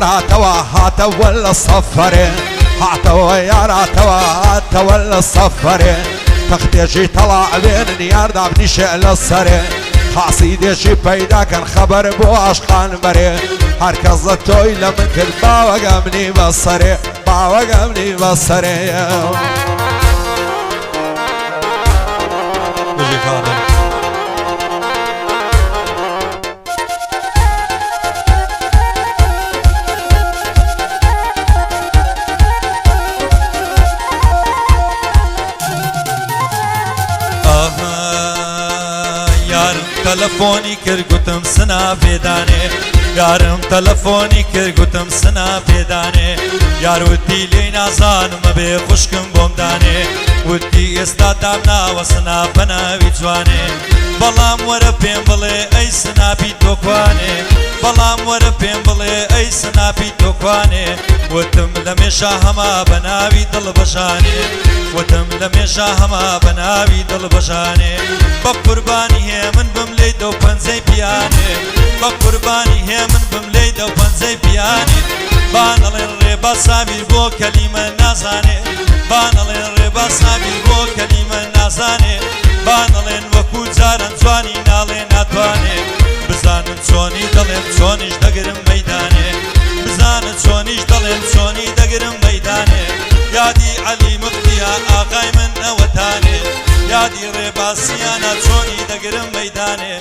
هات ولا الصفرين هاتوا هات ولا الصفرين تختيجي طلع بين نيار دابني شعل الصرين خاصيدي پیدا کن خبر بو عشقان بره هر کس توی لمن کل باوگمنی بسره باوگمنی بسره بجی خادم تلفونی کرد گوتم سنا پێدانێ یارم تەلەفۆنی کرد گوتم سنا پێدانێ یار وتی لێی نازانمە بێ خوشکم بۆم دانێ وتی ئێستا دام ناوە سناپە ناوی جوانێ بەڵام وەرە پێم بڵێ ئەی سناپی تۆکوانێ بەڵام وەرە پێم بڵێ ئەی سناپی تۆکوانێ وتم لە مێشا هەما بە ناوی دڵبەشانێ وتم لە مێشا هەما بە ناوی دڵبەشانێ بە قوربانی هێ من بم لێی دە و پەنجەی پیانێ بە قوربانی هێ من بم لێی دە و پەنجەی پیانێ بانەڵێن ڕێبا سابیر بۆ کەلیمە نازانێ بانەڵێن ڕێبا سابیر بۆ کەلیمە نازانێ بانەڵێن وەکو جاران جوانی ناڵێ ناتوانێ بزانن چۆنی دەڵێن چۆنیش دەگرم مەیدانێ بزانن چۆنیش دەڵێن چۆنی دەگرم مەیدانێ یادی عەلی مفتیە ئاغای من ئەوەتانێ یادی ڕێباسیانە چۆنی دەگرم مەیدانێ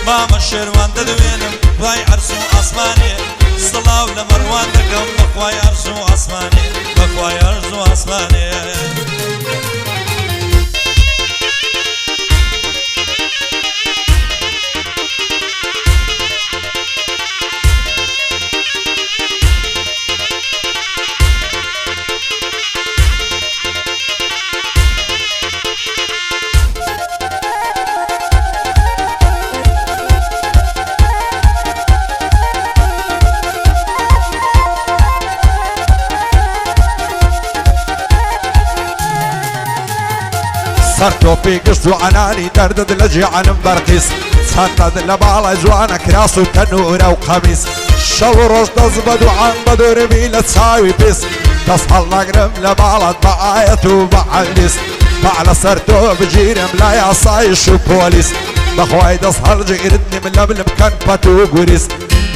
مامە شێروان دەدوێنم خوای عەرز و ئاسمانێ سڵاو لە مەڕوان دەکەم بەخوای عەرز و ئاسمانێ بەخوای عەرز و ئاسمانێ سەر تۆپی گشت و ئەنانی دەردت لە جیعانم بەرقیس چەندەت لە باڵە جوانە کراس و تەنورە و قەمیس شەو و ڕۆژ دەست بە دوعان بە دوورمی لە چاوی پیس دەست هەڵنەگرم لە باڵت بە ئایەت و بە عەلیس با لەسەر تۆ بگیرم لە یاسایش و پۆلیس بەخوای دەست هەڵگیرتنیم لە بلم بکەن پەت و گوریس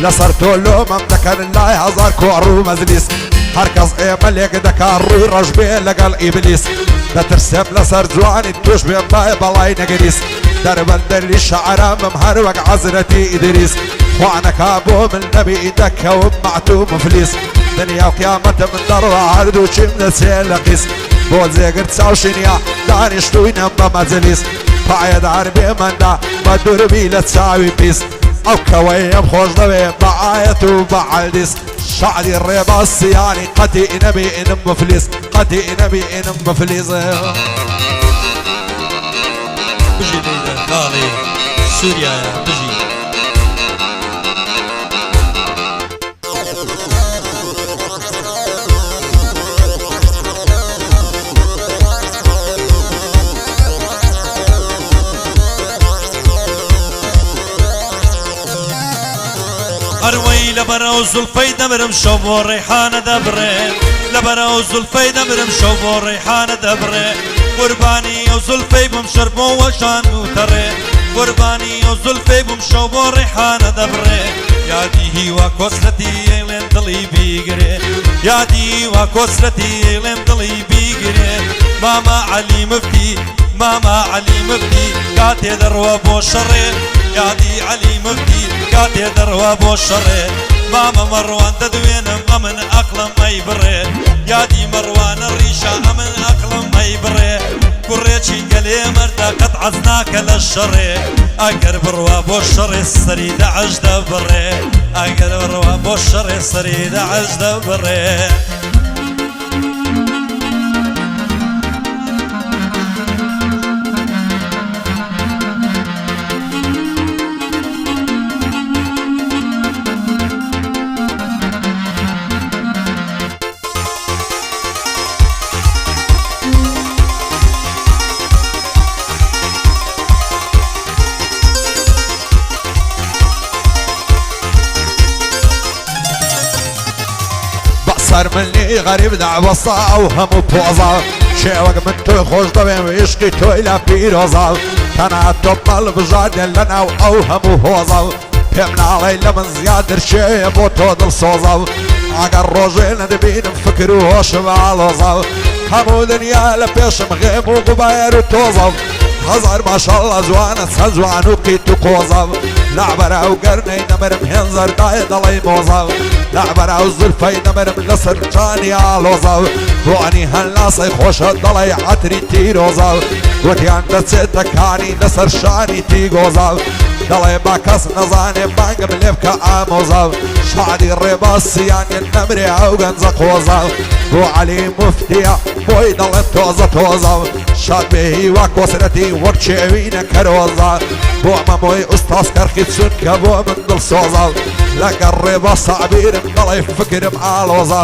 لەسەر تۆ لۆمەم دەکەن لای هەزار کۆڕ و مەزلیس هەرکەس ئێمە لێک دەکا ڕووی ڕەش بێ لەگەڵ ئیبلیس دەترسێم لەسەر جوانی توش بێم بای بەڵای نەگەریس دەربەندەری شەعرامم هەر وەک عەزرەتی ئیدریس خوانەکا بۆ من نەبی دەکەوم مەعتوو مفلیس دنیا و قیامەتم دەڕوا هەردووچیم دەچێ لە قیس بۆ جێگرت چاوشینیا دانیشتووینم بە مەجلیس پایەدار بێمەندا بە دووربی لە چاوی پیس ئەو کەوەیم خۆش دەوێ بە ئایەت و بە عەلیس شعری ڕێباسیانی قەتی نەبی ئینم مفلیس قەتی نەبی ئینم مفلیس بژی دەیدە کاڵی سووریایە بژی ئەروەی لەبەرەو زولفەی دەمرم شەو بۆ ڕێحانە دەبڕێ لەبەرەو زولفەی دەمرم شەو بۆ ڕێحانە دەبڕێ قوربانی ئەو زولفەی بم شەر بۆ وەشان و تەڕێ قوربانی ئەو زولفەی بم شەو بۆ ڕێحانە دەبڕێ یادی هیوا کۆسرەتی ئێڵێم دڵی بیگرێ یادی هیوا کۆسرەتی ئێڵێم دڵی بیگرێ ماما عەلی مفتی ماما عەلی مفتی کاتێ دەڕوە بۆ شەڕێ یادی عەلی مفتی کاتێ دەڕوە بۆ شەڕێ مامە مەڕوان دەدوێنم ئەمن ئەقڵم ئەی بڕێ یادی مەڕوانە ڕیشە ئەمن ئەقڵم ئەی بڕێ کوڕێکی گەلێ مەردە قەت عەز ناکە لە شەڕێ ئەگەر بڕوا بۆ شەڕێ سەری دەعەش دەبڕێ ئەگەر بڕوا بۆ شەڕێ سەری دەعەش دەبڕێ مني غريب دعوصا وهم بوزا شێوەک من تۆی خۆش دەبێم عشقی تۆی لە پیرۆزە تەنها تۆ مەڵ بژادێن لەناو ئەو هەموو هۆزە پێم ناڵێ لە من زیاتر شێ بۆ تۆ دڵسۆزە ئەگەر ڕۆژێ نەدەبینم فکر و هۆشم ئاڵۆزە هەموو دنیا لە پێشم غێم و گوبایر و تۆزە هەزار ماشەڵڵە جوانە چە جوان و قیت و قۆزە لەعبەرە و گەرنەی نەمرم هێنزەردایە دەڵێی مۆزە لەعبەرە و زولفەی نەمرم لەسەر جانی ئاڵۆزە بۆنی هەنلاسەی خۆشە دەڵێی عەتری تیرۆزە گوتیان دەچێتە کانی لەسەر شانی تیگۆزە دەڵێ با کەس نەزانێ بانگم لێ بکە ئامۆزە شادی ڕێباسییانێن نەمرێ ئەو گەنجە قۆزە بۆ عەلی موفتیە بۆی دەڵێن تۆزە تۆزە شاد بێ هیوا کۆسرەتی وەک چێوینە کەرۆزە بۆ مەمۆی ئوستاز کەرخی چونکە بۆ من دڵسۆزە لەگەڕ ڕێبە سەعبیرم دەڵێ فکرم ئاڵۆزە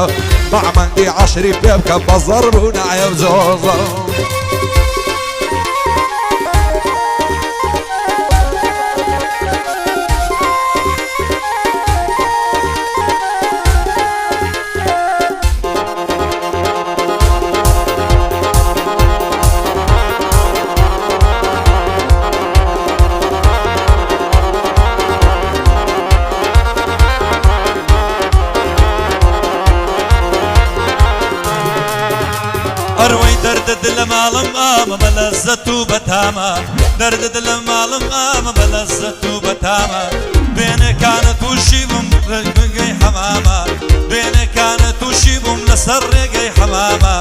مەعمەندی عەشری پێ بکە بەزەڕ بوو نایە جۆزە ئەروەی دەردت لە ماڵم ئامە بە لەزەت و بەتامە دەردت لە ماڵم ئامە بە لەزەت و بەتامە بێنەکانە تووشی بووم ڕێگەی حەمامە بێنەکانە تووشی بووم لەسەر ڕێگەی حەمامە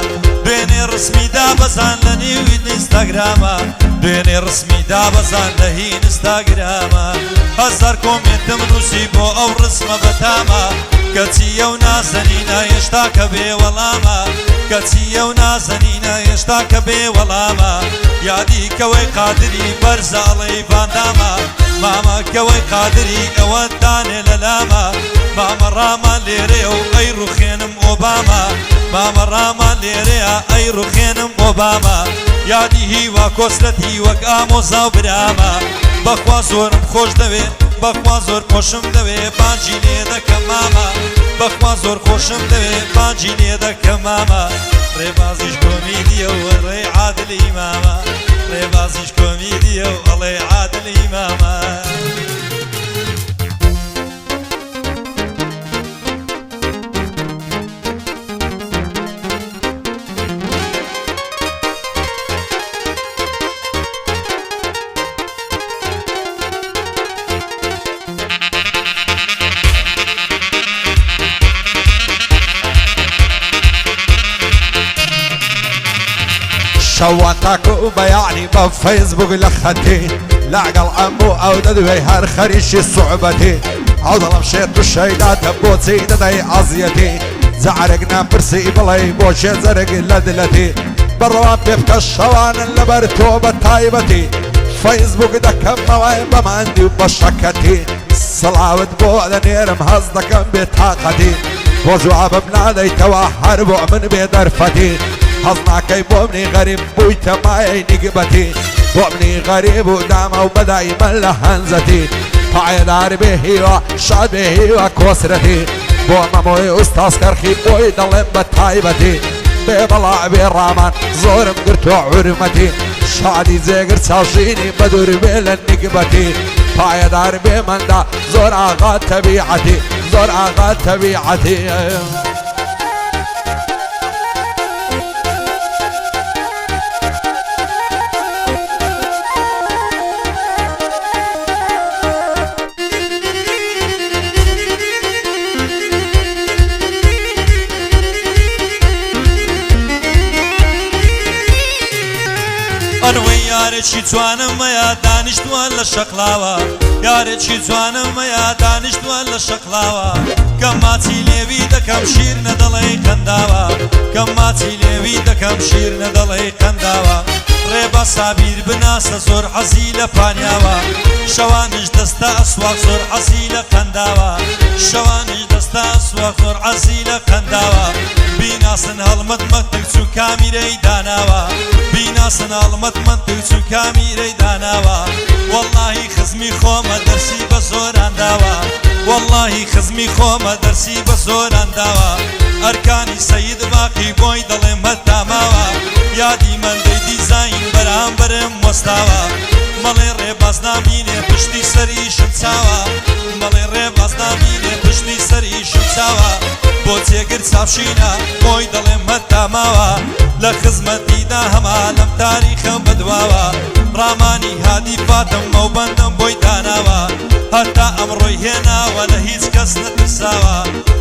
بێنێ ڕسمی دابەزان لە نێوی ئینستاگرامە بێنێ ڕسمی دابەزان لە هین ئینستاگرامە هەزار کۆمێنتم نووسی بۆ ئەو ڕسمە بەتامە کەچیە و نازەنینە هێشتا کە بێوەڵامە کەچیە و نازەنینە هێشتا کە بێوەڵامە یادیکەوەی قادری بەرزاڵەی باندامە مامەکەوەی قادری ئەوە دانێ لە لامە مامە ڕامان لێرەیە و ئەی ڕوخێنم ئۆبامە مامە ڕامان لێرەیە ئەی ڕوخێنم ئۆبامە یادی هیوا کۆسرەتی وەک ئامۆزا و برامە بەخوا زۆرم خۆش دەوێت بەخوا زۆر خۆشم دەوێ بانجی لێ دەکەم مامە بەخوا زۆر خۆشم دەوێ بانجی لێ دەکەم مامە ڕێبازیش کۆمیدیە و ڕێ عادلی مامە ڕێبازیش کۆمیدیە و ئەڵێ عادلی مامە شەوان تاکو بەیانی بە فەیسبوک لە خەتی لەگەڵ ئەموو ئەو دەدوێ هەر خەریشی سوعبەتی ئەو دەڵم شێت و شەیداتە بۆچی دەدەی ئازیەتی جارێک نەپرسی بڵێ بۆ شێزەرێک لە دلەتی بڕوا پێ بکە شەوانن لەبەر تۆ بە تایبەتی فەیسبوک دەکەمەوەی بەماندی و بە شەکەتی سڵاوت بۆ دەنێرم هەز دەکەم بێ تاقەتی بۆ جوابم نادەیتەوە هەر بۆ من بێ دەرفەتی هەز ناکەی بۆ منی غەریب بوویتە مایەی نیگبەتی بۆ منی غەریب و دامە و بەدایمە لە هەنزەتی پایدار بێ هیوا شاد بێ هیوا کۆسرەتی بۆ مەمۆی ئوستاز کەرخی بۆی دەڵێم بە تایبەتی بێ بەڵا بێ ڕامان زۆرم گرتووە عورمەتی شادی جێگر چاوشینی بەدوور بێ لە نیگبەتی پایدار بێ مندا زۆر ئاغا تەبیعەتی زۆر ئاغا تەبیعەتی ئەنوەی یارێکی جوانم مەیە دانیشتووە لە شەقلاوە یارێکی جوانم مەیە دانیشتووە لە شەقلاوە کەم ماچی لێوی دەکەم شیر نەدەڵێی قەنداوە کەم ماچی لێوی دەکەم شیر نەدەڵێی قەنداوە ڕێبە سابیر بناسە زۆر حەزی لە پانیاوە شەوانش دەستە ئەسواق زۆر حەزی لە قەنداوە شەوانش دەستە ئەسواق زۆر حەزی لە قەنداوە بیناسن هەڵمەت مەتر چوو کامیرەی داناوە بیناسن هەڵمەت مەتر چوو کامیرەی داناوە وەڵڵاهی خزمی خۆمە دەرسی بە زۆران داوە وەڵڵاهی واللهی خزمی خۆمە دەرسی بە زۆران داوە ئەرکانی سەید باقی بۆی دەڵێم هەتاماوە یادی مندەی دیزاین بەرامبەرم وەستاوە مەڵێ ڕێباز نامینێ پشتی سەریشم چاوە مەڵێ ڕێباز نامینێ پشتی سەریشم چاوە بۆ جێگر چاوشینە بۆی دەڵێم هەتاماوە لە خزمەتیدا هەما لەم تاریخم بەدواوە ڕامانی هادی فاتم ئەو بەندەم بۆی داناوە هەتا ئەمڕۆی هێناوە لە هیچ کەس نەترساوە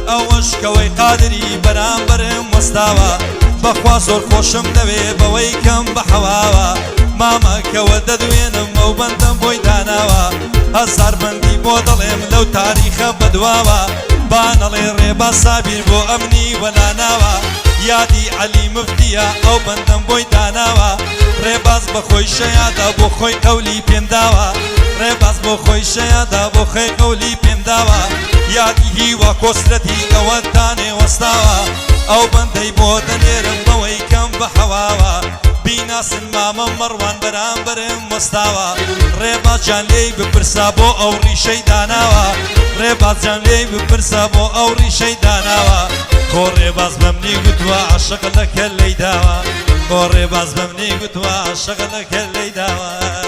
ئەوەش کەوەی قادری بەرامبەرم وەستاوە بەخوا زۆر خۆشم دەوێ بەوەی کەم بە حەواوە مامەکەوە دەدوێنم ئەو بەندەم بۆی داناوە هەزار بەندی بۆ دەڵێم لەو تاریخە بەدواوە بانەڵێ ڕێبا سابیر بۆ ئەمنی وەلاناوە یادی عەلی مفتیە ئەو بەندەم بۆی داناوە ڕێباز بە خۆی شەیادا بۆ خۆی قەولی پێمداوە ڕێباز بۆ خۆی شەیادا بۆ خۆی قەولی پێمداوە یادی هیوا کۆسرەتی ئەوەتانێ وەستاوە ئەو بەندەی بۆ دەنێرم بەوەی کەم بە حەواوە بیناسن مامە مەڕوان بەرامبەرم وەستاوە ڕێبازجان لێی بپرسا بۆ ئەو ڕیشەی داناوە ڕێبازجان لێی بپرسا بۆ ئەو ڕیشەی داناوە خۆ ڕێباز بەمنی گوتووە عاشق لە کەللەی داوە خۆ ڕێباز بەمنی گوتووە عاشق لە کەللەی داوە